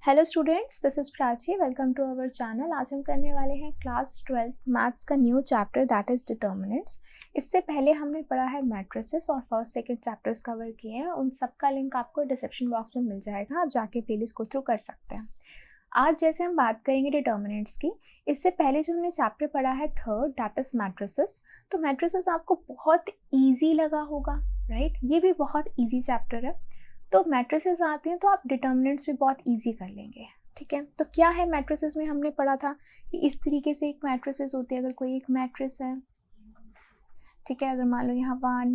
Hello students, this is Prachi. Welcome to our channel. आज हम करने वाले हैं क्लास 12 मैथ्स का new chapter that is determinants. इससे पहले हमने पढ़ा है मैट्रिसेस और फर्स्ट सेकंड चैप्टर्स कवर किए हैं। उन सब का लिंक आपको डिस्क्रिप्शन बॉक्स में मिल जाएगा, आप जाके प्लेलिस्ट को थ्रू कर सकते हैं। आज जैसे हम बात करेंगे डिटर्मिनेंट्स की, इससे पहले जो हमने चैप्टर पढ़ा है थर्ड दैट इज़ मैट्रिसेस, तो मैट्रिसेस आपको बहुत ईजी लगा होगा, राइट? ये भी बहुत ईजी चैप्टर है। तो मैट्रिसेस आते हैं तो आप डिटर्मिनेंट्स भी बहुत इजी कर लेंगे, ठीक है। तो क्या है मैट्रिसेस में, हमने पढ़ा था कि इस तरीके से एक मैट्रिसेस होती है। अगर कोई एक मैट्रिस है, ठीक है, अगर मान लो यहाँ 1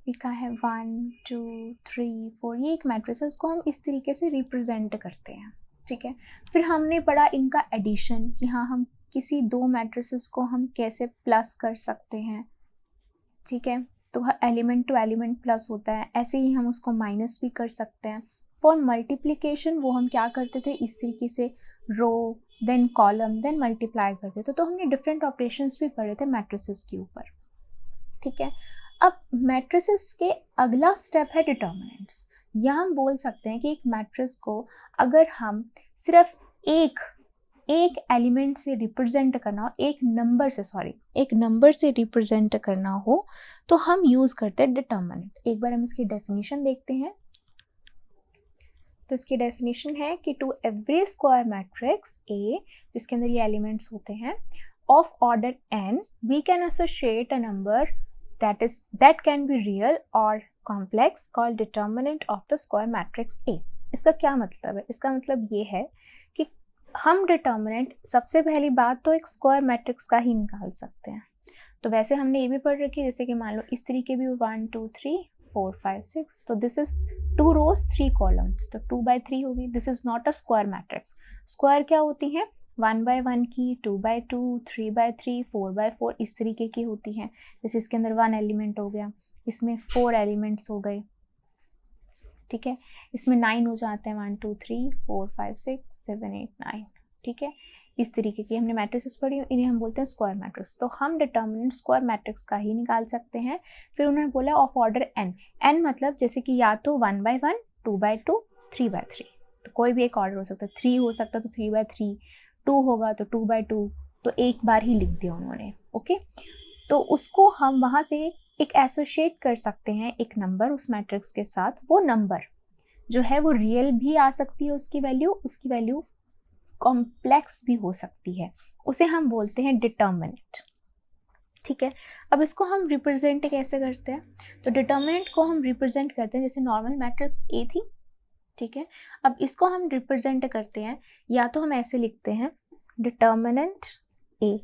लिखा है, 1 2 3 4, ये एक मैट्रिस है, उसको हम इस तरीके से रिप्रेजेंट करते हैं, ठीक है। फिर हमने पढ़ा इनका एडिशन, कि हाँ हम किसी दो मैट्रिसेस को हम कैसे प्लस कर सकते हैं, ठीक है। तो एलिमेंट टू एलिमेंट प्लस होता है, ऐसे ही हम उसको माइनस भी कर सकते हैं। फॉर मल्टीप्लिकेशन वो हम क्या करते थे, इस तरीके से रो देन कॉलम देन मल्टीप्लाई करते थे। तो हमने डिफरेंट ऑपरेशंस भी पढ़े थे मैट्रिसेस के ऊपर, ठीक है। अब मैट्रिसेस के अगला स्टेप है डिटर्मिनेंट्स। यहाँ हम बोल सकते हैं कि एक मैट्रिक्स को अगर हम सिर्फ एक एलिमेंट से रिप्रेजेंट करना हो, एक नंबर से रिप्रेजेंट करना हो, तो हम यूज करते हैं डिटर्मिनेंट। एक बार हम इसकी डेफिनेशन देखते हैं। तो इसकी डेफिनेशन है कि to every square matrix A, जिसके अंदर ये एलिमेंट्स होते हैं, of order n, we can associate a number that can be real or complex called determinant of the square matrix A। इसका क्या मतलब है? इसका मतलब ये है कि हम डिटर्मिनेंट सबसे पहली बात तो एक स्क्वायर मैट्रिक्स का ही निकाल सकते हैं। तो वैसे हमने ये भी पढ़ रखी है, जैसे कि मान लो इस तरीके भी 1 2 3 4 5 6, तो दिस इज 2 rows 3 columns, तो 2/3 होगी। This is not a square matrix. Square क्या होती है? 1/1 की, 2/2, 3/3, 4/4, इस तरीके की होती हैं। जैसे इसके अंदर 1 एलिमेंट हो गया, इसमें 4 एलिमेंट्स हो गए, ठीक है। इसमें 9 हो जाते हैं, 1 2 3 4 5 6 7 8 9, ठीक है। इस तरीके की हमने मैट्रिक्स पढ़ी, इन्हें हम बोलते हैं स्क्वायर मैट्रिक्स। तो हम डिटर्मिनेंट स्क्वायर मैट्रिक्स का ही निकाल सकते हैं। फिर उन्होंने बोला ऑफ ऑर्डर n मतलब जैसे कि या तो 1/1, 2/2, 3/3, तो कोई भी एक ऑर्डर हो सकता है। 3 हो सकता है तो 3/3, 2 होगा तो 2/2, तो एक बार ही लिख दिया उन्होंने, ओके। तो उसको हम वहाँ से एक एसोसिएट कर सकते हैं एक नंबर उस मैट्रिक्स के साथ। वो नंबर जो है वो रियल भी आ सकती है, उसकी वैल्यू कॉम्प्लेक्स भी हो सकती है, उसे हम बोलते हैं डिटर्मिनेंट, ठीक है। अब इसको हम रिप्रेजेंट कैसे करते हैं? तो डिटर्मिनेंट को हम रिप्रेजेंट करते हैं जैसे नॉर्मल मैट्रिक्स ए थी, ठीक है। अब इसको हम रिप्रेजेंट करते हैं, या तो हम ऐसे लिखते हैं डिटर्मिनेंट ए,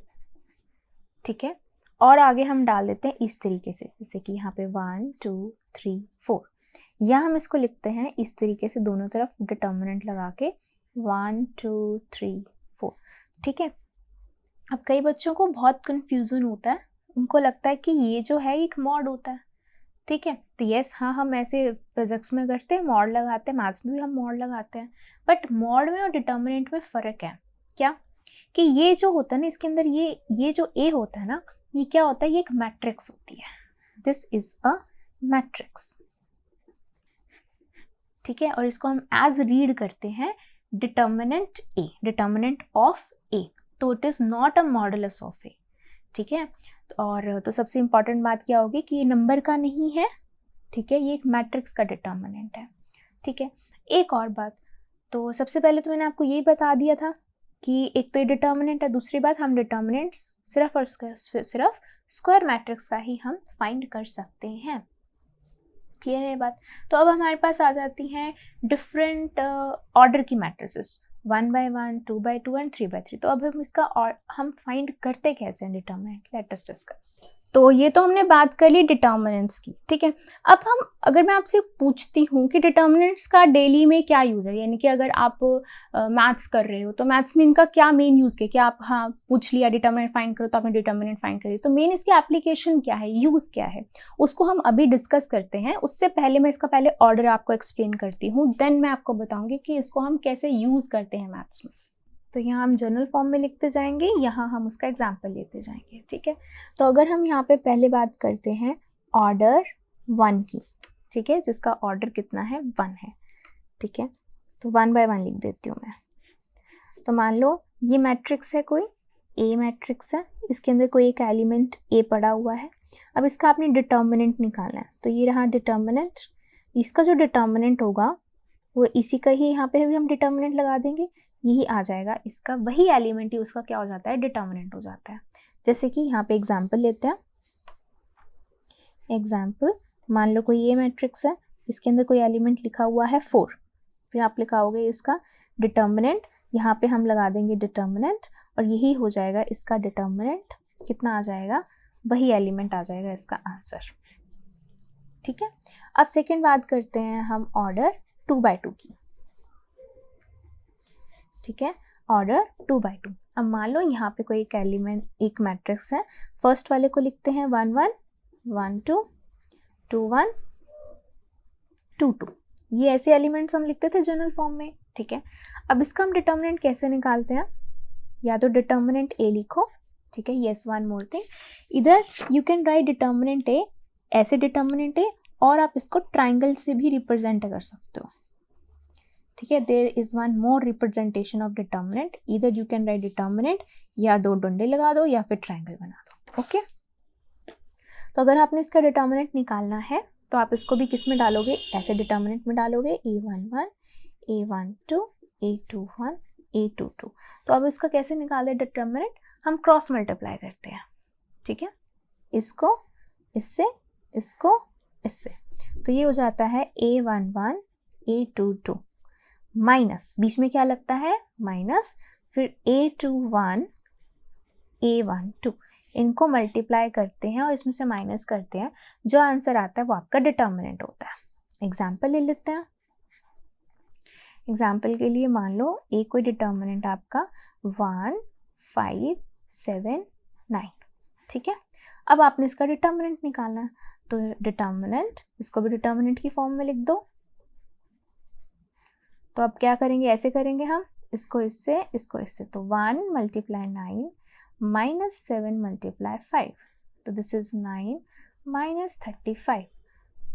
ठीक है, और आगे हम डाल देते हैं इस तरीके से, जैसे कि यहाँ पे 1 2 3 4, या हम इसको लिखते हैं इस तरीके से दोनों तरफ डिटर्मिनेंट लगा के 1 2 3 4, ठीक है। अब कई बच्चों को बहुत कन्फ्यूजन होता है, उनको लगता है कि ये जो है एक मॉड होता है, ठीक है। तो यस, हाँ, हम ऐसे फिजिक्स में करते हैं, मॉड लगाते हैं, मैथ्स में भी हम मॉड लगाते हैं। बट मॉड में और डिटर्मिनेंट में फ़र्क है क्या? कि ये जो होता है ना, इसके अंदर ये जो ए होता है ना, ये क्या होता है? ये एक मैट्रिक्स होती है। दिस इज अ मैट्रिक्स, ठीक है। और इसको हम एज रीड करते हैं determinant A, determinant of A, तो it is not a modulus of A, ठीक है। और तो सबसे इंपॉर्टेंट बात क्या होगी कि ये नंबर का नहीं है, ठीक है, ये एक मैट्रिक्स का डिटर्मिनेंट है, ठीक है। एक और बात, तो सबसे पहले तो मैंने आपको यही बता दिया था कि एक तो ये डिटर्मिनेंट है, दूसरी बात हम डिटर्मिनेंट्स सिर्फ और सिर्फ स्क्वायर मैट्रिक्स का ही हम फाइंड कर सकते हैं, क्लियर है बात? तो अब हमारे पास आ जाती हैं डिफरेंट ऑर्डर की मैट्रिसेस, 1/1, 2/2 एंड 3/3। तो अब हम इसका और हम फाइंड करते कैसे हैं डिटर्मिनेंट, लेट अस डिस्कस। तो ये तो हमने बात कर ली डिटर्मिनेंट्स की, ठीक है। अब हम, अगर मैं आपसे पूछती हूँ कि डिटर्मिनेंट्स का डेली में क्या यूज़ है, यानी कि अगर आप मैथ्स कर रहे हो तो मैथ्स में इनका क्या मेन यूज़ है? कि आप हाँ पूछ लिया डिटर्मिनेंट फाइंड करो, तो आपने डिटर्मिनेंट फाइंड कर दिया, तो मेन इसकी एप्लीकेशन क्या है, यूज़ क्या है, उसको हम अभी डिस्कस करते हैं। उससे पहले मैं इसका पहले ऑर्डर आपको एक्सप्लेन करती हूँ, देन मैं आपको बताऊँगी कि इसको हम कैसे यूज़ करते हैं मैथ्स में। तो यहाँ हम जनरल फॉर्म में लिखते जाएंगे, यहाँ हम उसका एग्जाम्पल लेते जाएंगे, ठीक है। तो अगर हम यहाँ पे पहले बात करते हैं ऑर्डर 1 की, ठीक है, जिसका ऑर्डर कितना है, 1 है, ठीक है। तो 1 बाय 1 लिख देती हूँ मैं। तो मान लो ये मैट्रिक्स है, कोई ए मैट्रिक्स है, इसके अंदर कोई एक एलिमेंट ए पड़ा हुआ है। अब इसका आपने डिटर्मिनेंट निकालना है, तो ये रहा डिटर्मिनेंट। इसका जो डिटर्मिनेंट होगा वो इसी का ही यहाँ पे भी हम डिटर्मिनेंट लगा देंगे, यही आ जाएगा इसका, वही एलिमेंट ही उसका क्या हो जाता है, डिटर्मिनेंट हो जाता है। जैसे कि यहाँ पे एग्जाम्पल लेते हैं। एग्जाम्पल, मान लो कोई ए मैट्रिक्स है, इसके अंदर कोई एलिमेंट लिखा हुआ है 4, फिर आप लिखाओगे इसका डिटर्मिनेंट, यहाँ पे हम लगा देंगे डिटर्मिनेंट और यही हो जाएगा इसका डिटर्मिनेंट। कितना आ जाएगा, वही एलिमेंट आ जाएगा इसका आंसर। ठीक है, अब सेकंड बात करते हैं हम ऑर्डर 2 बाय 2 की। ठीक है, ऑर्डर 2 बाय 2। अब मान लो यहाँ पे कोई एक एलिमेंट, एक मैट्रिक्स है, फर्स्ट वाले को लिखते हैं 1 1 1 2 2 1 2 2। ये ऐसे एलिमेंट्स हम लिखते थे जनरल फॉर्म में। ठीक है, अब इसका हम डिटर्मिनेंट कैसे निकालते हैं, या तो डिटर्मिनेंट ए लिखो, ठीक है, यस वन मोर थिंग, इधर यू कैन राइट डिटर्मिनेंट ए, ऐसे डिटर्मिनेंट ए, और आप इसको ट्राइंगल से भी रिप्रेजेंट कर सकते हो। ठीक है, there is one more representation of determinant, इधर यू कैन राइट डिटर्मिनेंट, या 2 डंडे लगा दो या फिर ट्राइंगल बना दो। ओके, तो अगर आपने इसका डिटर्मिनेंट निकालना है तो आप इसको भी किस में डालोगे, ऐसे डिटर्मिनेंट में डालोगे, A11 A12 A21 A22। तो अब इसका कैसे निकाले डिटर्मिनेंट, हम क्रॉस मल्टीप्लाई करते हैं। ठीक है, इसको इससे, इसको इससे, तो ये हो जाता है A11 A22 माइनस, बीच में क्या लगता है, माइनस, फिर A21 A12, इनको मल्टीप्लाई करते हैं और इसमें से माइनस करते हैं, जो आंसर आता है वो आपका डिटर्मिनेंट होता है। एग्जाम्पल ले लेते हैं। एग्जाम्पल के लिए मान लो ए कोई डिटर्मिनेंट आपका 1 5 7 9। ठीक है, अब आपने इसका डिटर्मिनेंट निकालना है, तो डिटर्मिनेंट, इसको भी डिटर्मिनेंट की फॉर्म में लिख दो। तो अब क्या करेंगे, ऐसे करेंगे हम, इसको इससे, इसको इससे, तो 1 मल्टीप्लाई 9 माइनस 7 मल्टीप्लाई 5, तो दिस इज 9 माइनस 35।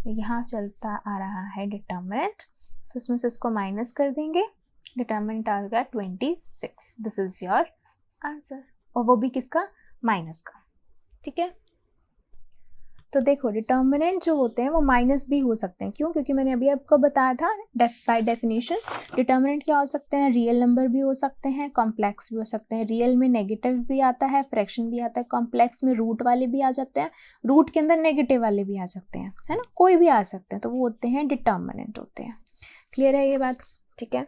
यहाँ चलता आ रहा है डिटर्मिनेंट, तो इसमें से इसको माइनस कर देंगे, डिटर्मिनेंट आ गया 26। दिस इज योर आंसर, और वो भी किसका, माइनस का। ठीक है, तो देखो डिटर्मिनेंट जो होते हैं वो माइनस भी हो सकते हैं। क्यों, क्योंकि मैंने अभी आपको बताया था बाय डेफिनेशन डिटर्मिनेंट क्या हो सकते हैं, रियल नंबर भी हो सकते हैं, कॉम्प्लेक्स भी हो सकते हैं। रियल में नेगेटिव भी आता है, फ्रैक्शन भी आता है, कॉम्प्लेक्स में रूट वाले भी आ जाते हैं, रूट के अंदर नेगेटिव वाले भी आ सकते हैं, है ना, कोई भी आ सकते हैं, तो वो होते हैं डिटर्मिनेंट होते हैं। क्लियर है ये बात। ठीक है,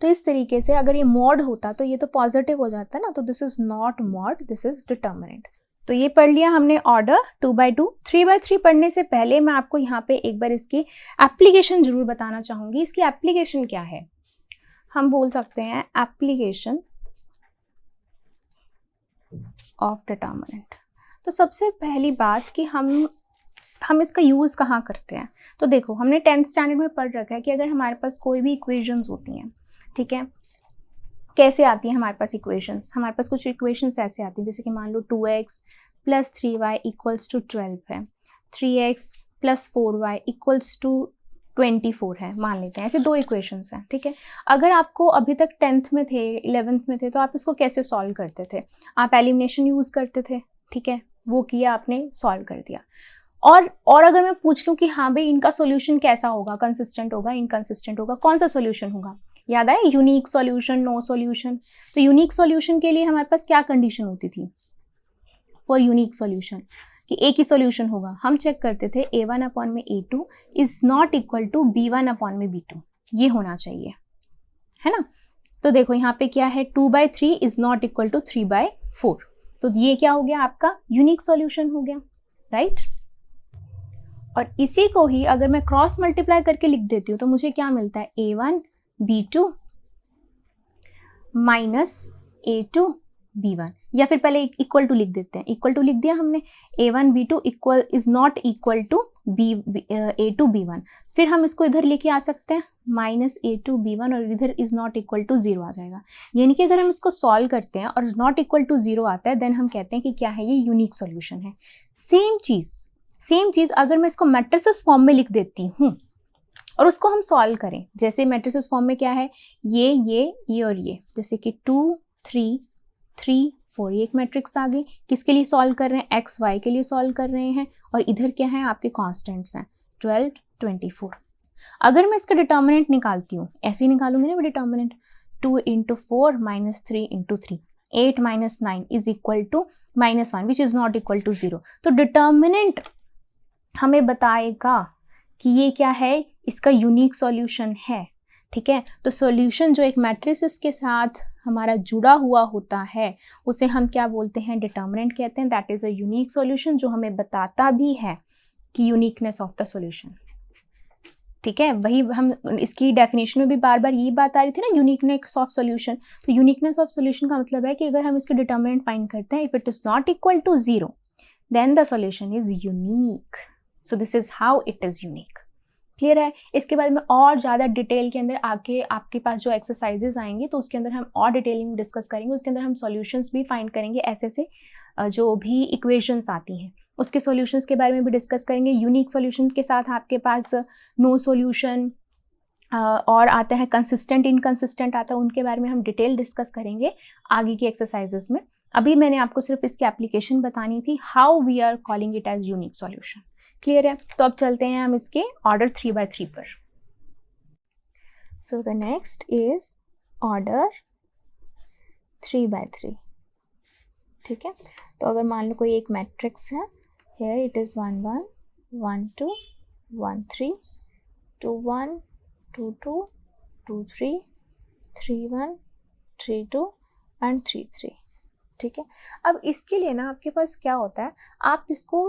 तो इस तरीके से अगर ये मॉड होता तो ये तो पॉजिटिव हो जाता है ना, तो this is not mod, this is determinant. तो ये पढ़ लिया हमने ऑर्डर 2 बाय 2। 3 बाय 3 पढ़ने से पहले मैं आपको यहाँ पे एक बार इसकी एप्लीकेशन जरूर बताना चाहूँगी। इसकी एप्लीकेशन क्या है, हम बोल सकते हैं एप्लीकेशन ऑफ डिटर्मिनेंट। तो सबसे पहली बात कि हम इसका यूज़ कहाँ करते हैं, तो देखो हमने 10th स्टैंडर्ड में पढ़ रखा है कि अगर हमारे पास कोई भी इक्वेशंस होती हैं, ठीक है, कैसे आती हैं हमारे पास इक्वेशंस, हमारे पास कुछ इक्वेशंस ऐसे आती हैं, जैसे कि मान लो 2x plus 3y equals to 12 है, 3x plus 4y equals to 24 है, मान लेते हैं, ऐसे 2 इक्वेशंस हैं। ठीक है, अगर आपको अभी तक 10th में थे, 11th में थे, तो आप इसको कैसे सॉल्व करते थे, आप एलिमिनेशन यूज़ करते थे। ठीक है, वो किया आपने, सॉल्व कर दिया। और अगर मैं पूछ लूँ कि हाँ भाई इनका सॉल्यूशन कैसा होगा, कंसिस्टेंट होगा, इनकंसिस्टेंट होगा, कौन सा सॉल्यूशन होगा, याद आए, यूनिक सॉल्यूशन, नो सॉल्यूशन। तो यूनिक सॉल्यूशन के लिए हमारे पास क्या कंडीशन होती थी, फॉर यूनिक सॉल्यूशन कि एक ही सॉल्यूशन होगा, हम चेक करते थे A1 अपॉन में A2 is not equal to B1 upon में B2, ये होना चाहिए, है ना। तो देखो यहाँ पे क्या है, 2 by 3 is not equal to 3 by 4, तो ये क्या हो गया, आपका यूनिक सॉल्यूशन हो गया, राइट। और इसी को ही अगर मैं क्रॉस मल्टीप्लाई करके लिख देती हूँ तो मुझे क्या मिलता है, A1 B2 minus A2 B1, या फिर पहले इक्वल टू लिख देते हैं, इक्वल टू लिख दिया हमने, A1 B2 equal is not equal to A2 B1, फिर हम इसको इधर लेके आ सकते हैं माइनस A2 B1 और इधर इज नॉट इक्वल टू 0 आ जाएगा। यानी कि अगर हम इसको सॉल्व करते हैं और नॉट इक्वल टू 0 आता है, देन हम कहते हैं कि क्या है, ये यूनिक सॉल्यूशन है। सेम चीज़ अगर मैं इसको मैट्रिसेस फॉर्म में लिख देती हूँ और उसको हम सॉल्व करें। जैसे मैट्रिसेस फॉर्म में क्या है, ये और ये, जैसे कि 2 3 3 4, ये एक मैट्रिक्स आ गई। किसके लिए सॉल्व कर रहे हैं, एक्स वाई के लिए सॉल्व कर रहे हैं। और इधर क्या है, आपके कॉन्स्टेंट्स हैं 12 24। अगर मैं इसका डिटर्मिनेंट निकालती हूँ, ऐसे ही निकालूंगी ना मैं determinant, 2 × 4 - 3 × 3, 8 - 9 is equal to -1 which is not equal to 0। तो डिटर्मिनेंट हमें बताएगा कि ये क्या है, इसका यूनिक सॉल्यूशन है। ठीक है, तो सॉल्यूशन जो एक मैट्रिसेस के साथ हमारा जुड़ा हुआ होता है उसे हम क्या बोलते हैं, डिटर्मिनेंट कहते हैं। That is a unique solution, जो हमें बताता भी है कि यूनिकनेस ऑफ द सॉल्यूशन। ठीक है, वही हम इसकी डेफिनेशन में भी बार बार यही बात आ रही थी ना, यूनिकनेस ऑफ सॉल्यूशन। तो यूनिकनेस ऑफ सॉल्यूशन का मतलब है कि अगर हम इसके डिटर्मिनेंट फाइंड करते हैं, if it is not equal to 0 then the solution is unique. So this is how it is unique. Clear है। इसके बाद में और ज़्यादा डिटेल के अंदर आके आपके पास जो एक्सरसाइजेज आएंगे तो उसके अंदर हम और डिटेलिंग डिस्कस करेंगे। उसके अंदर हम सॉल्यूशंस भी फाइंड करेंगे, ऐसे से जो भी इक्वेशंस आती हैं उसके सॉल्यूशंस के बारे में भी डिस्कस करेंगे। यूनिक सॉल्यूशन के साथ आपके पास नो सॉल्यूशन और आता है, कंसिस्टेंट इनकंसिस्टेंट आता है, उनके बारे में हम डिटेल डिस्कस करेंगे आगे की एक्सरसाइजेस में। अभी मैंने आपको सिर्फ इसकी एप्लीकेशन बतानी थी, how we are calling it as unique solution. Clear है। तो अब चलते हैं हम इसके ऑर्डर 3x3 पर। So the next is order 3x3। ठीक है, तो अगर मान लो कोई एक मैट्रिक्स है, हियर इट इज 1 1 1 2 1 3 2 1 2 2 2 3 3 1 3 2 एंड 3 3। ठीक है, अब इसके लिए ना आपके पास क्या होता है, आप इसको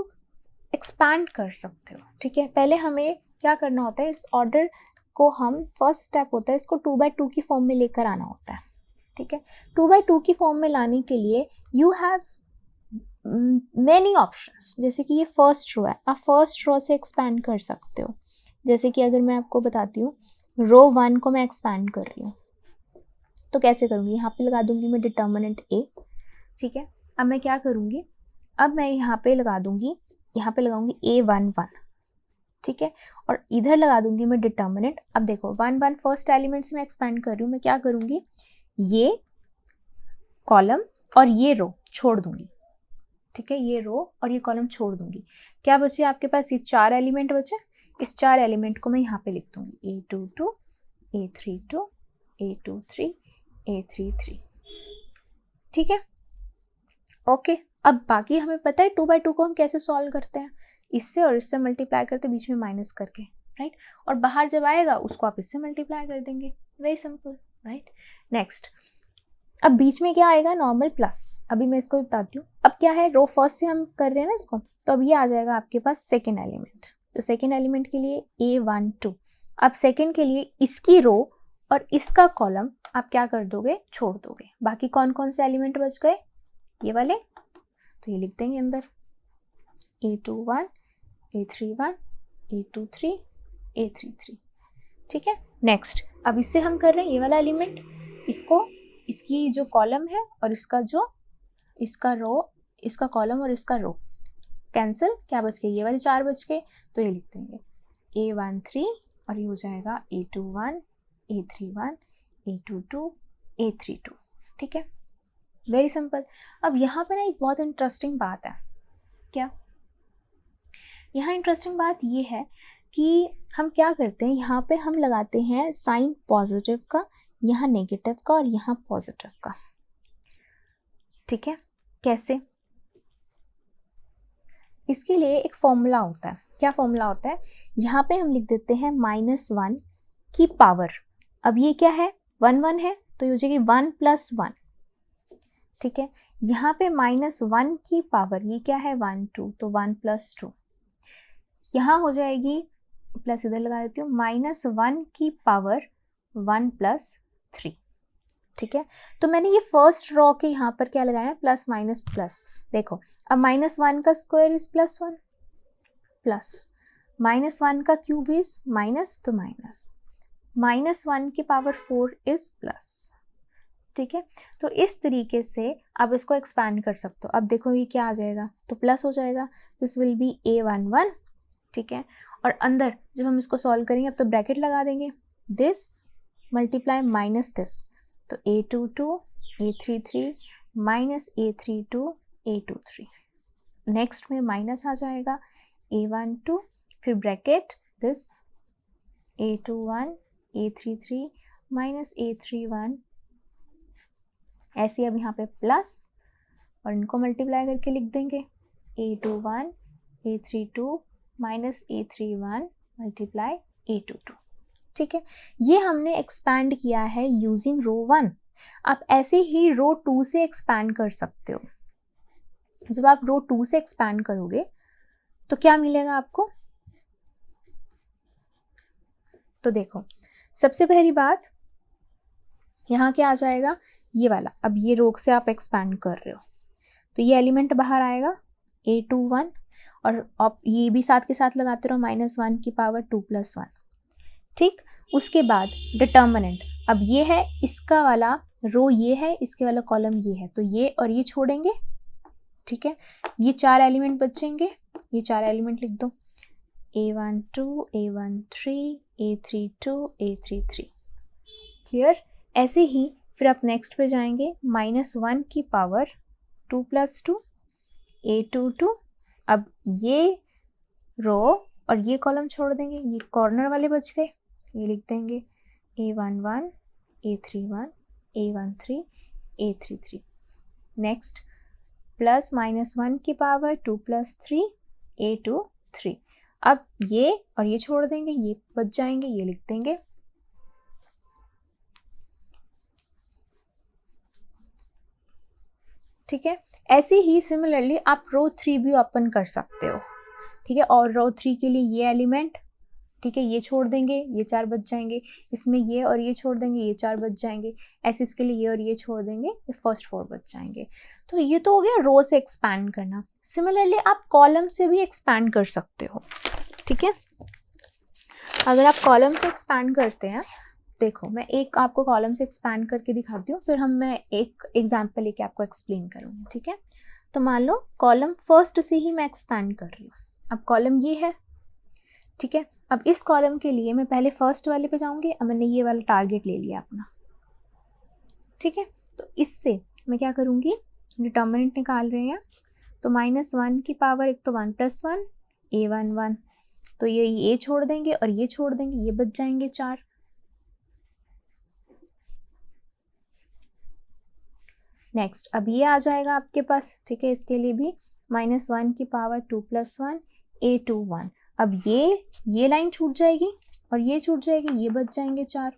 एक्सपैंड कर सकते हो। ठीक है, पहले हमें क्या करना होता है, इस ऑर्डर को हम फर्स्ट स्टेप होता है इसको 2x2 की फॉर्म में लेकर आना होता है। ठीक है, 2x2 की फॉर्म में लाने के लिए यू हैव मैनी ऑप्शंस। जैसे कि ये फर्स्ट रो है, आप फर्स्ट रो से एक्सपैंड कर सकते हो। जैसे कि अगर मैं आपको बताती हूँ, रो 1 को मैं एक्सपैंड कर रही हूँ तो कैसे करूँगी, यहाँ पे लगा दूंगी मैं डिटर्मिनेंट ए। ठीक है, अब मैं क्या करूँगी, अब मैं यहाँ पे लगा दूंगी, यहाँ पे लगाऊंगी A1 1। ठीक है, और इधर लगा दूंगी मैं डिटर्मिनेंट। अब देखो 1 1 फर्स्ट एलिमेंट से मैं एक्सपैंड कर रही हूँ, मैं क्या करूँगी, ये कॉलम और ये रो छोड़ दूंगी। ठीक है, ये रो और ये कॉलम छोड़ दूंगी। क्या बचे आपके पास, ये 4 एलिमेंट बचे। इस 4 एलिमेंट को मैं यहाँ पे लिख दूंगी, A22 A32 A23 A33। ठीक है, ओके। अब बाकी हमें पता है 2x2 को हम कैसे सॉल्व करते हैं, इससे और इससे मल्टीप्लाई करते, बीच में माइनस करके, राइट। और बाहर जब आएगा उसको आप इससे मल्टीप्लाई कर देंगे, वेरी सिंपल, राइट। नेक्स्ट, अब बीच में क्या आएगा, नॉर्मल प्लस। अभी मैं इसको बताती हूँ। अब क्या है, रो फर्स्ट से हम कर रहे हैं ना इसको, तो अब ये आ जाएगा आपके पास सेकेंड एलिमेंट। तो सेकेंड एलिमेंट के लिए A1 2। अब सेकेंड के लिए इसकी रो और इसका कॉलम आप क्या कर दोगे, छोड़ दोगे। बाकी कौन कौन से एलिमेंट बच गए, ये वाले, तो ये लिख देंगे अंदर A21 A31 A23 A33। ठीक है, नेक्स्ट, अब इससे हम कर रहे हैं ये वाला एलिमेंट, इसको, इसकी जो कॉलम है और इसका जो, इसका रो, इसका कॉलम और इसका रो कैंसिल, क्या बच गए, ये वाले 4 बच गए, तो ये लिख देंगे A13 और ये हो जाएगा A21 A31 A22 A32। ठीक है, वेरी सिंपल। अब यहाँ पे ना एक बहुत इंटरेस्टिंग बात है, क्या, यहाँ इंटरेस्टिंग बात ये है कि हम क्या करते हैं, यहाँ पे हम लगाते हैं साइन पॉजिटिव का, यहाँ नेगेटिव का और यहाँ पॉजिटिव का। ठीक है, कैसे, इसके लिए एक फॉर्मूला होता है। क्या फॉर्मूला होता है, यहाँ पे हम लिख देते हैं -1 की पावर। अब ये क्या है, 1 1 है, तो ये हो जाएगी 1 + 1। ठीक है, यहाँ पे -1 की पावर, ये क्या है 1 2, तो 1 + 2। यहाँ हो जाएगी, प्लस इधर लगा देती हूँ, -1 की पावर 1 + 3। ठीक है, तो मैंने ये फर्स्ट रॉ के यहाँ पर क्या लगाया, प्लस माइनस प्लस। देखो, अब -1 का स्क्वायर इज +1, प्लस -1 का क्यूब इज माइनस, तो माइनस, -1 की पावर 4 इज प्लस। ठीक है, तो इस तरीके से आप इसको एक्सपैंड कर सकते हो। अब देखो ये क्या आ जाएगा, तो प्लस हो जाएगा, दिस विल बी A11। ठीक है, और अंदर जब हम इसको सॉल्व करेंगे अब तो ब्रैकेट लगा देंगे, दिस मल्टीप्लाई माइनस दिस, तो A22 A33 minus A32 A23, next में माइनस आ जाएगा A12, फिर bracket this A21 A33 minus A31, ऐसे अब यहाँ पे प्लस और इनको मल्टीप्लाई करके लिख देंगे A21 A32 minus A31 multiply A22। ठीक है, ये हमने एक्सपैंड किया है यूजिंग रो 1। आप ऐसे ही रो 2 से एक्सपैंड कर सकते हो। जब आप रो 2 से एक्सपैंड करोगे तो क्या मिलेगा आपको, तो देखो सबसे पहली बात यहाँ क्या आ जाएगा, ये वाला। अब ये रो से आप एक्सपैंड कर रहे हो तो ये एलिमेंट बाहर आएगा A21 और आप ये भी साथ के साथ लगाते रहो -1 की पावर 2 + 1। ठीक, उसके बाद डिटर्मिनेंट, अब ये है इसका वाला रो, ये है इसके वाला कॉलम, ये है, तो ये और ये छोड़ेंगे। ठीक है, ये 4 एलिमेंट बचेंगे, ये 4 एलिमेंट लिख दो A12 A13 A32 A33। Clear. ऐसे ही फिर आप नेक्स्ट पे जाएंगे -1 की पावर 2 + 2 A22। अब ये रो और ये कॉलम छोड़ देंगे, ये कॉर्नर वाले बच गए, ये लिख देंगे A11 A31 A13 A33। Next plus -1 की पावर 2 + 3 A23। अब ये और ये छोड़ देंगे, ये बच जाएंगे, ये लिख देंगे ठीक है। ऐसे ही सिमिलरली आप रो 3 भी ओपन कर सकते हो। ठीक है, और रो 3 के लिए ये एलिमेंट, ठीक है, ये छोड़ देंगे, ये 4 बच जाएंगे, इसमें ये और ये छोड़ देंगे, ये 4 बच जाएंगे, ऐसे इसके लिए ये और ये छोड़ देंगे, ये फर्स्ट 4 बच जाएंगे। तो ये तो हो गया रो से एक्सपैंड करना। सिमिलरली आप कॉलम से भी एक्सपैंड कर सकते हो। ठीक है, अगर आप कॉलम से एक्सपैंड करते हैं, देखो मैं एक आपको कॉलम से एक्सपैंड करके दिखाती हूँ, फिर मैं एक एग्जाम्पल लेके आपको एक्सप्लेन करूँगी। ठीक है, तो मान लो कॉलम फर्स्ट से ही मैं एक्सपैंड कर रही हूँ। अब कॉलम ये है, ठीक है, अब इस कॉलम के लिए मैं पहले फर्स्ट वाले पे जाऊँगी। अब मैंने ये वाला टारगेट ले लिया अपना। ठीक है, तो इससे मैं क्या करूँगी, डिटर्मिनेंट निकाल रहे हैं, तो -1 की पावर, एक तो 1 + 1 A11, तो ये छोड़ देंगे और ये छोड़ देंगे, ये बच जाएंगे 4। नेक्स्ट अब ये आ जाएगा आपके पास। ठीक है, इसके लिए भी -1 की पावर 2 + 1 A21। अब ये लाइन छूट जाएगी और ये छूट जाएगी, ये बच जाएंगे 4।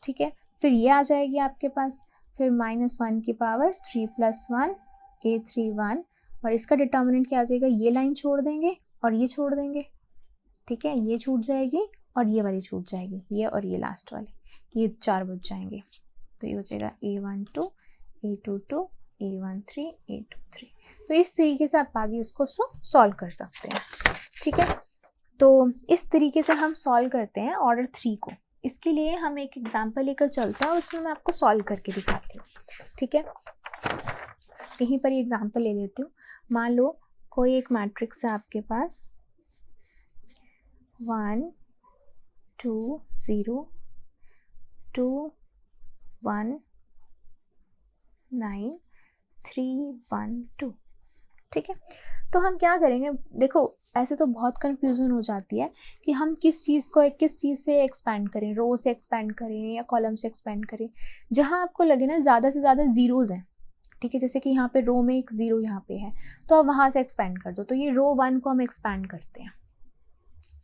ठीक है, फिर ये आ जाएगी आपके पास, फिर -1 की पावर 3 + 1 A31, और इसका डिटर्मिनेंट क्या आ जाएगा, ये लाइन छोड़ देंगे और ये छोड़ देंगे। ठीक है, ये छूट जाएगी और ये वाली छूट जाएगी, ये और ये लास्ट वाली, ये 4 बच जाएंगे। तो ये हो जाएगा A12 A22 A13 A23। तो इस तरीके से आप आगे इसको सॉल्व कर सकते हैं। ठीक है, तो इस तरीके से हम सॉल्व करते हैं ऑर्डर 3 को। इसके लिए हम एक एग्जाम्पल लेकर चलते हैं और उसमें मैं आपको सॉल्व करके दिखाती हूँ। ठीक है, यहीं पर एग्जाम्पल ले लेती हूँ। मान लो कोई एक मैट्रिक्स है आपके पास 1 2 0 2 1 9 3 1 2। ठीक है, तो हम क्या करेंगे, देखो ऐसे तो बहुत कन्फ्यूज़न हो जाती है कि हम किस चीज़ से एक्सपैंड करें, रो से एक्सपैंड करें या कॉलम से एक्सपैंड करें। जहाँ आपको लगे ना ज़्यादा से ज़्यादा ज़ीरोज़ हैं, ठीक है, जैसे कि यहाँ पे रो में एक 0 यहाँ पे है, तो आप वहाँ से एक्सपैंड कर दो। तो ये रो 1 को हम एक्सपैंड करते हैं।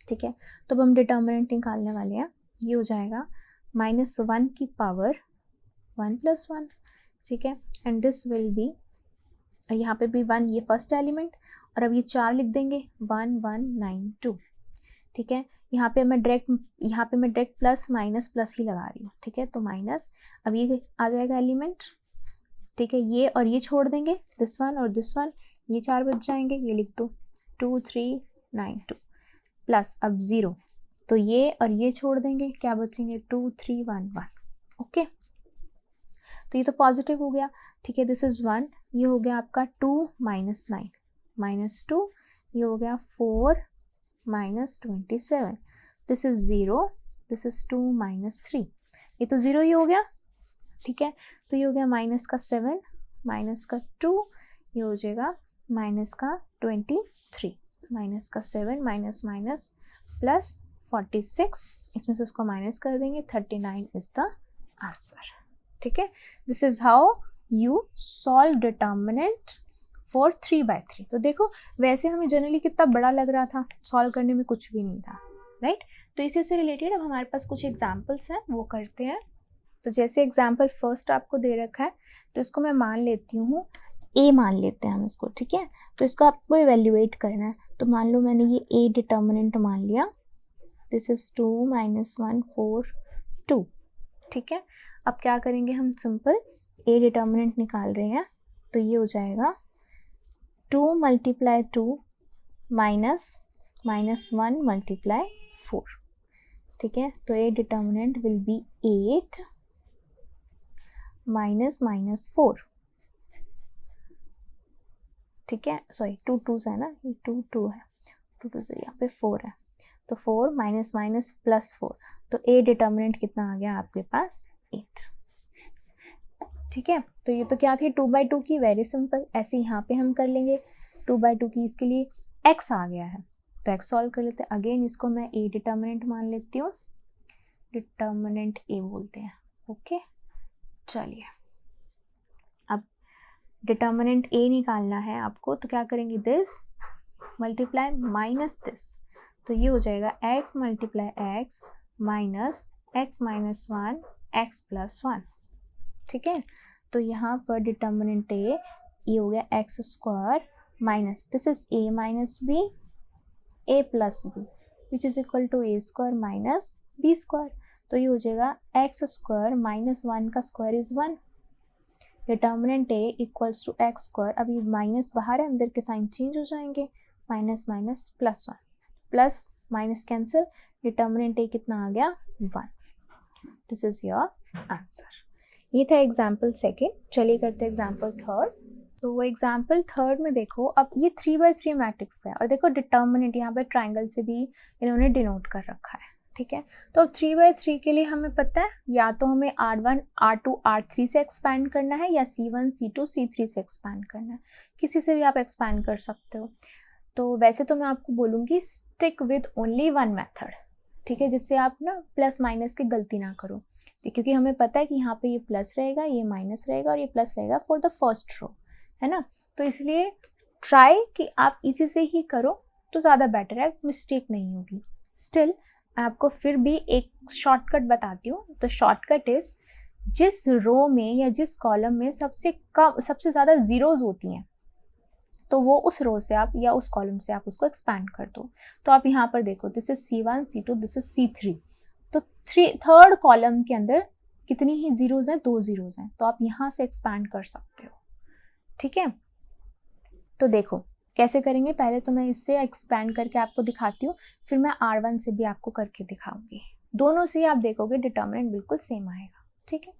ठीक है, तो अब हम डिटर्मिनेंट निकालने वाले हैं। ये हो जाएगा -1 की पावर 1 + 1। ठीक है, एंड दिस विल बी, यहाँ पे भी 1, ये फर्स्ट एलिमेंट, और अब ये 4 लिख देंगे 1 1 9 2। ठीक है, यहाँ पे मैं डायरेक्ट प्लस माइनस प्लस ही लगा रही हूँ। ठीक है, तो माइनस, अब ये आ जाएगा एलिमेंट। ठीक है, ये और ये छोड़ देंगे, दिस वन और दिस वन, ये 4 बच जाएंगे, ये लिख दो 2 3 9 2 प्लस अब 0, तो ये और ये छोड़ देंगे, क्या बचेंगे 2 3 1 1। ओके, तो ये तो पॉजिटिव हो गया। ठीक है, दिस इज 1 ये हो गया आपका 2 माइनस 9 माइनस 2, ये हो गया 4 minus 27, this is 0, this is 2 minus 3, ये तो 0 ही हो गया, ठीक है। तो ये हो गया माइनस का 7 माइनस का 2, ये हो जाएगा माइनस का 23, माइनस का 7 माइनस माइनस प्लस 46, इसमें से उसको माइनस कर देंगे, 39 इज द आंसर, ठीक है। This is how you solve determinant for 3/3। तो देखो वैसे हमें जनरली कितना बड़ा लग रहा था, सॉल्व करने में कुछ भी नहीं था, राइट। तो इसी से रिलेटेड अब हमारे पास कुछ एग्जाम्पल्स हैं, वो करते हैं। तो जैसे एग्जाम्पल फर्स्ट आपको दे रखा है, तो इसको मैं मान लेती हूँ ए, मान लेते हैं हम इसको, ठीक है। तो इसको आपको इवेल्युएट करना है, तो मान लो मैंने ये ए डिटर्मिनेंट मान लिया, दिस इज 2 माइनस 1 4 2, ठीक है। अब क्या करेंगे हम, सिंपल ए डिटर्मिनेंट निकाल रहे हैं, तो ये हो जाएगा 2 मल्टीप्लाई 2 माइनस माइनस 1 मल्टीप्लाई 4, ठीक है। तो ए determinant will be 8 minus minus 4, ठीक है। सॉरी 2 2 है ना, ये 2 2 है, 2 2 से यहाँ पे 4 है, तो 4 माइनस माइनस प्लस 4, तो ए डिटर्मिनेंट कितना आ गया आपके पास, 8, ठीक है। तो ये तो क्या थी 2/2 की, वेरी सिंपल, ऐसे यहाँ पे हम कर लेंगे 2/2 की, इसके लिए x आ गया है, तो x सॉल्व कर लेते हैं। अगेन इसको मैं ए डिटर्मिनेंट मान लेती हूँ, डिटर्मिनेंट ए बोलते हैं, ओके। चलिए अब डिटर्मिनेंट ए निकालना है आपको, तो क्या करेंगे, दिस मल्टीप्लाई माइनस दिस, तो ये हो जाएगा x multiply x minus x minus 1 x plus 1, ठीक है। तो यहाँ पर डिटर्मिनेंट ए, ये हो गया x square minus this is a minus b, a plus b which is equal to a square minus b square, तो ये हो जाएगा एक्स स्क्वायर माइनस 1 का square is 1, determinant a equals to x square, अब ये minus बाहर है, अंदर के साइन चेंज हो जाएंगे, minus minus plus 1, plus minus cancel, determinant A कितना आ गया 1, दिस इज योर आंसर। ये था एग्जाम्पल सेकेंड। चलिए करते हैं एग्जाम्पल थर्ड। तो वो एग्जाम्पल थर्ड में देखो, अब ये 3/3 मैट्रिक्स है, और देखो डिटर्मिनेंट यहाँ पे ट्राइंगल से भी इन्होंने डिनोट कर रखा है, ठीक है। तो अब 3/3 के लिए हमें पता है, या तो हमें R1 R2 R3 से एक्सपैंड करना है, या C1 C2 C3 से एक्सपैंड करना है, किसी से भी आप एक्सपैंड कर सकते हो। तो वैसे तो मैं आपको बोलूँगी stick with only one method, ठीक है, जिससे आप ना प्लस माइनस की गलती ना करो, क्योंकि हमें पता है कि यहाँ पे ये प्लस रहेगा, ये माइनस रहेगा, और ये प्लस रहेगा फॉर द फर्स्ट रो, है ना। तो इसलिए ट्राई कि आप इसी से ही करो तो ज़्यादा बेटर है, मिस्टेक नहीं होगी। स्टिल आपको फिर भी एक शॉर्टकट बताती हूँ। तो शॉर्टकट इज, जिस रो में या जिस कॉलम में सबसे ज़्यादा ज़ीरोज़ होती हैं, तो वो उस रो से आप या उस कॉलम से आप उसको एक्सपैंड कर दो। तो आप यहाँ पर देखो, this is C1 C2 this is C3, तो थर्ड कॉलम के अंदर कितनी ही जीरोज हैं, 2 जीरोज हैं, तो आप यहाँ से एक्सपैंड कर सकते हो, ठीक है। तो देखो कैसे करेंगे, पहले तो मैं इससे एक्सपैंड करके आपको दिखाती हूँ, फिर मैं R1 से भी आपको करके दिखाऊंगी, दोनों से आप देखोगे डिटर्मिनेंट बिल्कुल सेम आएगा, ठीक है।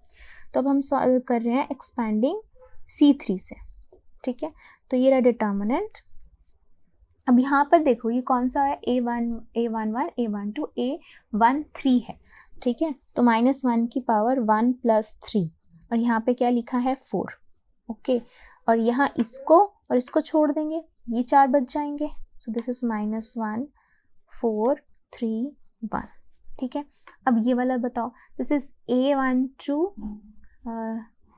तो अब हम सॉल्व कर रहे हैं एक्सपैंडिंग C3 से, ठीक है। तो ये रहा डिटर्मिनेंट। अब यहाँ पर देखो ये कौन सा है, A1 A11 A12 A13 है, ठीक है। तो -1 की पावर 1 + 3, और यहाँ पे क्या लिखा है 4, ओके। और यहाँ इसको और इसको छोड़ देंगे, ये 4 बच जाएंगे, सो दिस इज -1 4 3 1, ठीक है। अब ये वाला बताओ, this is A12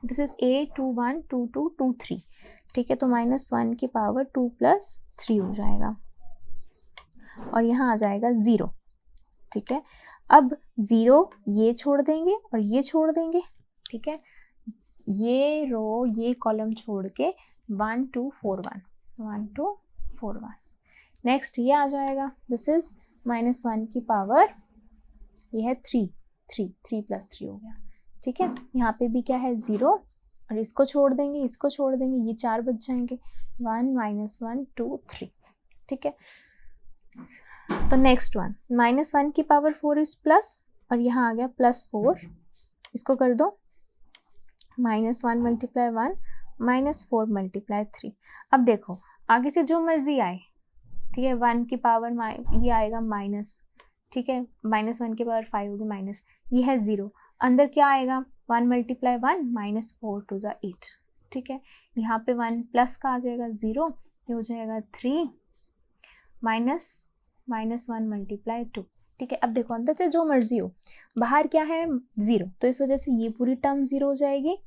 this is A21 22 23, ठीक है। तो -1 की पावर 2 + 3 हो जाएगा, और यहाँ आ जाएगा 0, ठीक है। अब 0 ये छोड़ देंगे और ये छोड़ देंगे, ठीक है। ये रो ये कॉलम छोड़ के 1 2 4 1 1 2 4 1, नेक्स्ट ये आ जाएगा, दिस इज -1 की पावर, ये है 3 3 3 + 3 हो गया, ठीक है। यहाँ पे भी क्या है 0, और इसको छोड़ देंगे इसको छोड़ देंगे, ये 4 बच जाएंगे, 1 -1 2 3, ठीक है। तो नेक्स्ट वन, -1 की पावर 4 इज प्लस, और यहाँ आ गया +4, इसको कर दो, -1 × 1 -4 मल्टीप्लाई 3। अब देखो आगे से जो मर्जी आए, ठीक है, 1 की पावर ये आएगा माइनस, ठीक है, -1 की पावर 5 होगी माइनस, ये है 0, अंदर क्या आएगा 1 मल्टीप्लाई 1 -4 2 ज़ा 8, ठीक है, यहाँ पे 1 प्लस का आ जाएगा 0, ये हो जाएगा 3 -1 मल्टीप्लाई 2, ठीक है। अब देखो अंदर से जो मर्जी हो, बाहर क्या है 0, तो इस वजह से ये पूरी टर्म 0 हो जाएगी,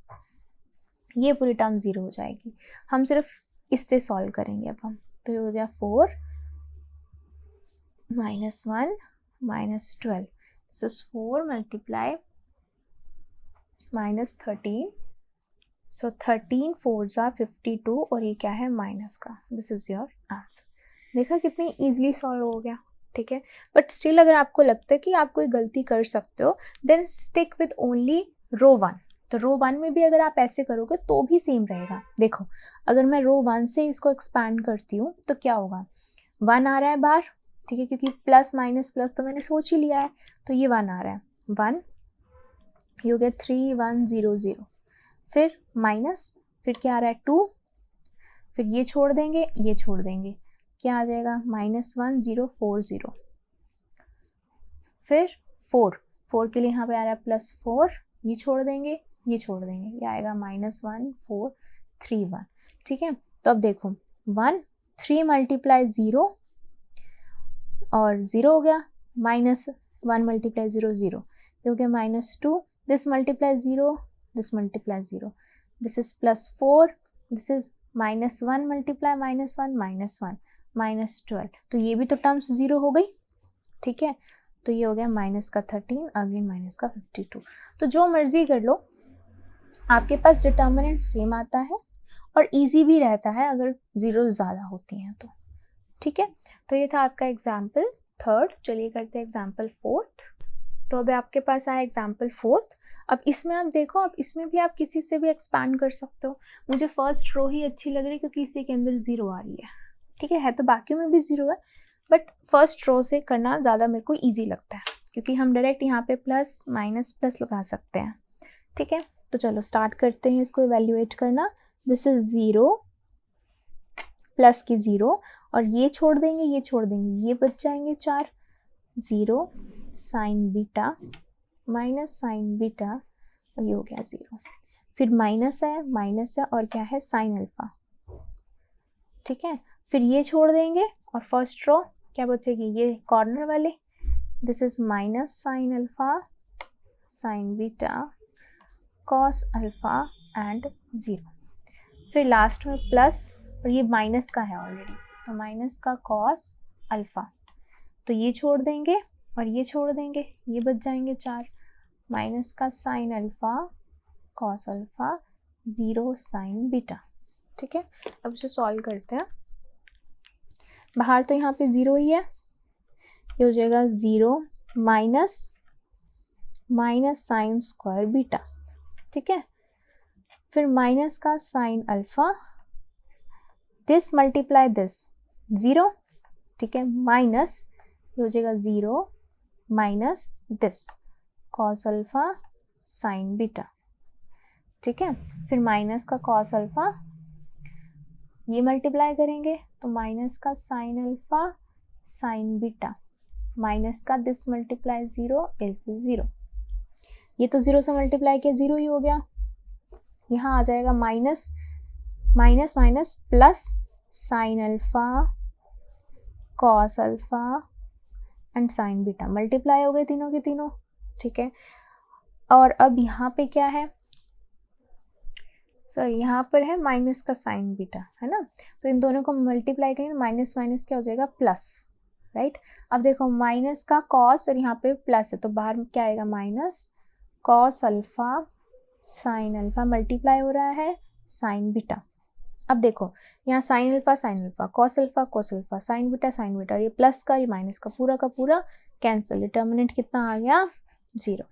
ये पूरी टर्म 0 हो जाएगी। हम सिर्फ इससे सॉल्व करेंगे अब हम, तो ये हो गया 4 -1 -12, दिस इज 4 मल्टीप्लाई -13, सो 13 4 ज़ा 52, और ये क्या है माइनस का, दिस इज योर आंसर। देखा कितनी इजीली सॉल्व हो गया, ठीक है। बट स्टिल अगर आपको लगता है कि आप कोई गलती कर सकते हो, देन स्टिक विथ ओनली रो 1। तो रो 1 में भी अगर आप ऐसे करोगे तो भी सेम रहेगा। देखो अगर मैं रो 1 से इसको एक्सपैंड करती हूँ तो क्या होगा, 1 आ रहा है बाहर, ठीक है, क्योंकि प्लस माइनस प्लस तो मैंने सोच ही लिया है, तो ये 1 आ रहा है, 1, ये हो गया 3 1 0 0, फिर माइनस, फिर क्या आ रहा है 2, फिर ये छोड़ देंगे, ये छोड़ देंगे, क्या आ जाएगा -1 0 4 0, फिर 4 के लिए यहाँ पे आ रहा है +4, ये छोड़ देंगे, ये छोड़ देंगे, ये आएगा -1 4 3 1, ठीक है। तो अब देखो 1 3 मल्टीप्लाई 0 और 0 हो गया, -1 मल्टीप्लाई 0 0, ये हो गया -2, this multiply 0, this multiply 0, this is +4, this is -1 multiply -1 -12, तो ये भी तो टर्म्स 0 हो गई, ठीक है। तो ये हो गया -13, अगेन -52। तो जो मर्जी कर लो, आपके पास डिटर्मिनेंट सेम आता है और इजी भी रहता है अगर 0 ज़्यादा होती हैं तो, ठीक है। तो ये था आपका एग्जाम्पल 3rd। चलिए करते हैं एग्जाम्पल 4th। तो अब आपके पास आया एग्जाम्पल 4th। अब इसमें आप देखो, अब इसमें भी आप किसी से भी एक्सपैंड कर सकते हो। मुझे फर्स्ट रो ही अच्छी लग रही है क्योंकि इसी के अंदर 0 आ रही है, ठीक है तो बाकियों में भी 0 है, बट फर्स्ट रो से करना ज़्यादा मेरे को ईजी लगता है क्योंकि हम डायरेक्ट यहाँ पे प्लस माइनस प्लस लगा सकते हैं, ठीक है। तो चलो स्टार्ट करते हैं इसको इवेल्युएट करना। दिस इज 0 प्लस की 0, और ये छोड़ देंगे, ये छोड़ देंगे, ये बच जाएंगे 4, 0 sign beta minus sign beta, और ये हो गया 0, फिर माइनस है और क्या है साइन अल्फा, ठीक है। फिर ये छोड़ देंगे और फर्स्ट रो क्या बचेगी, ये कॉर्नर वाले, this is minus sine alpha sign beta cos alpha and 0, फिर लास्ट में प्लस, और ये माइनस का है ऑलरेडी, तो माइनस का कॉस अल्फा, तो ये छोड़ देंगे और ये छोड़ देंगे, ये बच जाएंगे 4, माइनस का sine alpha cos alpha 0 sign beta, ठीक है। अब इसे सॉल्व करते हैं। बाहर तो यहाँ पे 0 ही है, ये हो जाएगा 0 माइनस साइन स्क्वायर बीटा, ठीक है। फिर माइनस का sine alpha, this multiply this 0, ठीक है, माइनस ये हो जाएगा 0 minus this cos alpha sign beta, ठीक है। फिर माइनस का कॉस अल्फा, ये मल्टीप्लाई करेंगे तो माइनस का sine alpha sign beta, minus का दिस मल्टीप्लाई 0 इज 0, ये तो 0 से मल्टीप्लाई किया 0 ही हो गया, यहाँ आ जाएगा minus minus minus plus sine alpha cos alpha and sign beta, multiply हो गए तीनों के तीनों, ठीक है। और अब यहाँ पे क्या है, सॉरी यहाँ पर है माइनस का साइन बीटा, है ना, तो इन दोनों को मल्टीप्लाई करेंगे, माइनस माइनस क्या हो जाएगा प्लस, राइट। अब देखो माइनस का कॉस और यहाँ पे प्लस है, तो बाहर में क्या आएगा minus cos alpha sine alpha, multiply हो रहा है साइन बीटा। अब देखो यहाँ sine alpha cos alpha sign beta, और ये प्लस का ये माइनस का पूरा कैंसिल, डिटर्मिनेंट कितना आ गया 0।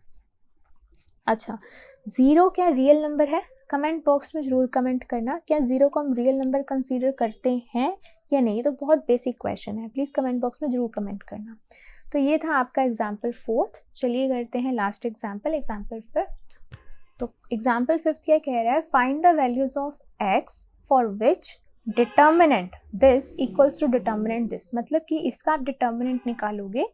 अच्छा 0 क्या रियल नंबर है, कमेंट बॉक्स में जरूर कमेंट करना, क्या 0 को हम रियल नंबर कंसीडर करते हैं या नहीं, ये तो बहुत बेसिक क्वेश्चन है, प्लीज़ कमेंट बॉक्स में जरूर कमेंट करना। तो ये था आपका एग्जाम्पल 4th। चलिए करते हैं लास्ट एग्जाम्पल 5th। तो एग्जाम्पल 5 क्या कह रहा है, find the values of x for which determinant this equals to determinant this, मतलब कि इसका आप डिटर्मिनेंट निकालोगे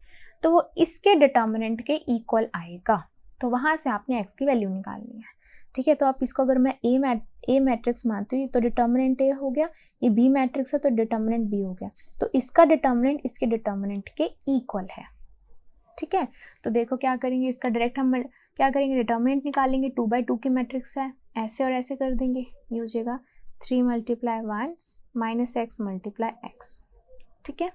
तो वो इसके डिटर्मिनेंट के इक्वल आएगा, तो वहाँ से आपने x की वैल्यू निकालनी है। ठीक है, तो आप इसको अगर मैं ए मैट्रिक्स मानती हूँ तो डिटर्मिनेंट ए हो गया, ये बी मैट्रिक्स है तो डिटर्मिनेंट बी हो गया, तो इसका डिटर्मिनेंट इसके डिटर्मिनेंट के इक्वल है। ठीक है, तो देखो क्या करेंगे, इसका डायरेक्ट हम क्या करेंगे, डिटर्मिनेंट निकालेंगे, 2/2 की मैट्रिक्स है, ऐसे और ऐसे कर देंगे, ये हो जाएगा 3 × 1 माइनस x मल्टीप्लाई x। ठीक है,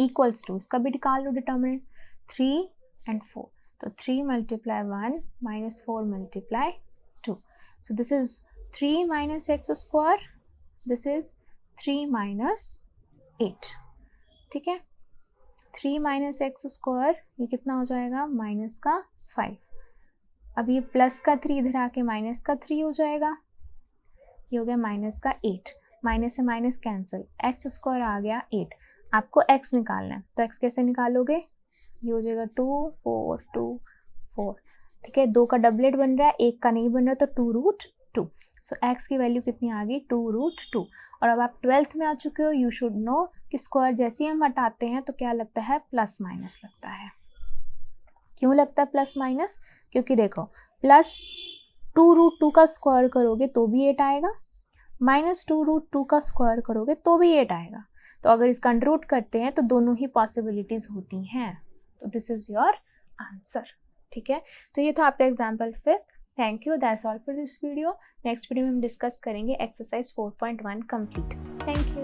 इक्वल्स टू, इसका भी निकाल लो डिटर्मिनेंट, 3 और 4, तो 3 × 1 minus 4 multiply 2, so this is 3 minus x square, this is 3 minus 8। ठीक है, 3 minus x square ये कितना हो जाएगा, माइनस का 5, अब ये प्लस का 3 इधर आके माइनस का 3 हो जाएगा, ये हो गया माइनस का 8, माइनस से माइनस कैंसिल, एक्स स्क्वायर आ गया 8, आपको x निकालना है, तो x कैसे निकालोगे, ये हो जाएगा 2 4 2 4। ठीक है, 2 का डबलेट बन रहा है, 1 का नहीं बन रहा, तो 2√2, सो x की वैल्यू कितनी आ गई, 2√2। और अब आप 12th में आ चुके हो, यू शुड नो कि स्क्वायर जैसे ही हम हटाते हैं तो क्या लगता है, प्लस माइनस लगता है। क्यों लगता है प्लस माइनस, क्योंकि देखो प्लस 2√2 का स्क्वायर करोगे तो भी 8 आएगा, माइनस 2√2 का स्क्वायर करोगे तो भी 8 आएगा, तो अगर इसका अंडर रूट करते हैं तो दोनों ही पॉसिबिलिटीज होती हैं, तो दिस इज योर आंसर। ठीक है, तो ये था आपका example 5। Thank you, that's all for this video. Next video में हम डिस्कस करेंगे एक्सरसाइज 4.1 कंप्लीट। Thank you.